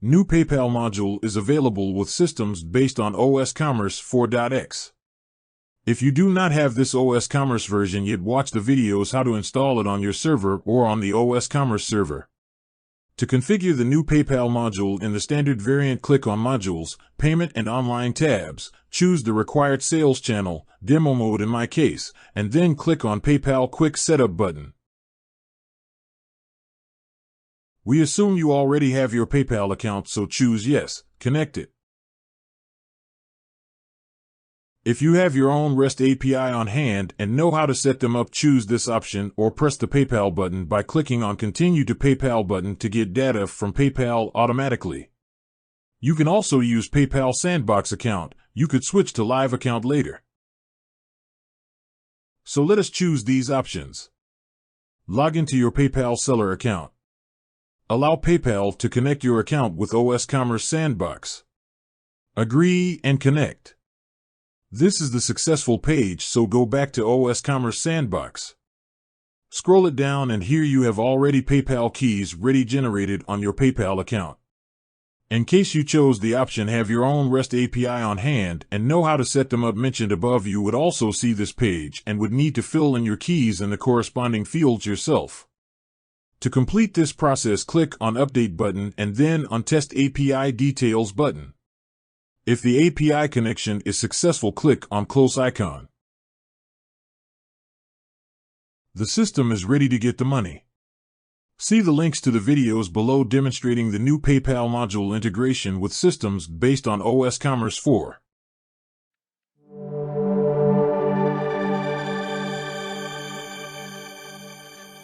New PayPal module is available with systems based on osCommerce 4.x. If you do not have this osCommerce version yet, watch the videos how to install it on your server or on the osCommerce server. To configure the new PayPal module in the standard variant, click on Modules, Payment and Online tabs, choose the required sales channel, demo mode in my case, and then click on PayPal Quick Setup button. We assume you already have your PayPal account, so choose Yes, connect it. If you have your own REST API on hand and know how to set them up, choose this option or press the PayPal button by clicking on Continue to PayPal button to get data from PayPal automatically. You can also use PayPal Sandbox account. You could switch to Live account later. So let us choose these options. Log into your PayPal seller account. Allow PayPal to connect your account with osCommerce Sandbox. Agree and connect. This is the successful page, so go back to osCommerce Sandbox. Scroll it down and here you have already PayPal keys ready generated on your PayPal account. In case you chose the option have your own REST API on hand and know how to set them up mentioned above, you would also see this page and would need to fill in your keys in the corresponding fields yourself. To complete this process, click on Update button and then on Test API Details button. If the API connection is successful, click on Close icon. The system is ready to get the money. See the links to the videos below demonstrating the new PayPal module integration with systems based on osCommerce 4.